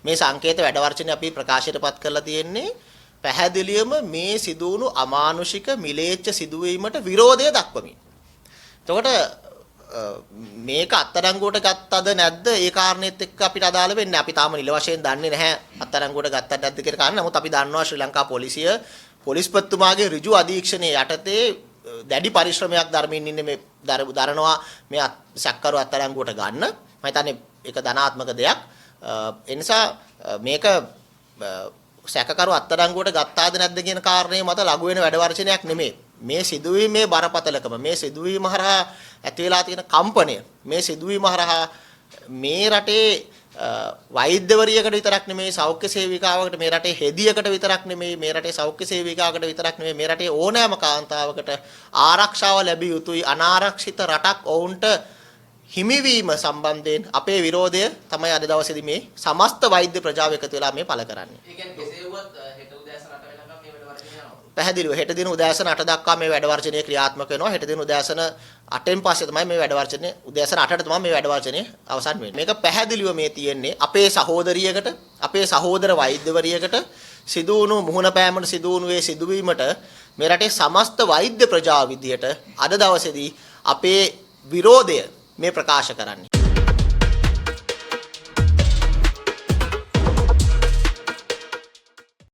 මේ සංකේත වැඩ වර්ජනේ අපි ප්‍රකාශයටපත් කරලා තියෙන්නේ පැහැදිලිවම මේ සිදුවුණු අමානුෂික මිලේච්ඡ සිදුවීමට විරෝධය දක්වමින්. එතකොට මේක අත්අඩංගුවට ගත්තද නැද්ද ඒ කාරණේත් එක්ක අපිට අදාළ වෙන්නේ. අපි තාම නිල වශයෙන් දන්නේ නැහැ අත්අඩංගුවට ගත්තද නැද්ද කියලා කාරණා. නමුත් අපි දන්නවා ශ්‍රී ලංකා පොලිසිය පොලිස්පතිතුමාගේ ඍජු අධීක්ෂණයේ යටතේ දැඩි පරිශ්‍රමයක් දරමින් ඉන්නේ මේ දරනවා මේ සැකකරු අත්අඩංගුවට ගන්න. මම හිතන්නේ ඒක ධනාත්මක දෙයක්. ඒ නිසා මේක සැකකරු අත්අඩංගුවට ගත්තාද නැද්ද කියන කාරණේ මත ලඝු වෙන වැඩ වර්ජනයක් නෙමෙයි. මේ සිදුවීමේ බරපතලකම මේ සිදුවීම හරහා ඇති වෙලා තියෙන කම්පනය මේ සිදුවීම හරහා මේ රටේ වෛද්‍යවරියකට විතරක් නෙමෙයි සෞඛ්‍ය සේවිකාවකට මේ රටේ හෙදියකට විතරක් නෙමෙයි මේ රටේ සෞඛ්‍ය සේවිකාවකට විතරක් නෙමෙයි මේ රටේ ඕනෑම කාන්තාවකට ආරක්ෂාව ලැබිය යුතුයි. අනාරක්ෂිත රටක් ඔවුන්ට හිමිවීම සම්බන්ධයෙන් අපේ විරෝධය තමයි අද දවසේදී මේ සමස්ත වෛද්‍ය ප්‍රජාව එකතු වෙලා මේ පළ කරන්නේ. ඒ කියන්නේ කෙසේ වුවත් හෙට උදෑසන 8 වෙනකම් මේ වැඩ වර්ජනය යනවා. පැහැදිලිව හෙට දින උදෑසන 8 දක්වා මේ වැඩ වර්ජනය ක්‍රියාත්මක වෙනවා. හෙට දින උදෑසන 8න් පස්සේ තමයි මේ වැඩ වර්ජනය උදෑසන 8ට තමයි මේ වැඩ වර්ජනය අවසන් වෙන්නේ. මේක පැහැදිලිව මේ තියෙන්නේ අපේ සහෝදරියකට අපේ සහෝදර වෛද්‍යවරියකට සිදු වුණු මුහුණ පෑමට සිදු වුණු ඒ සිදුවීමට මේ රටේ සමස්ත වෛද්‍ය ප්‍රජාව විදියට අද දවසේදී අපේ විරෝධය මේ ප්‍රකාශ කරන්නේ.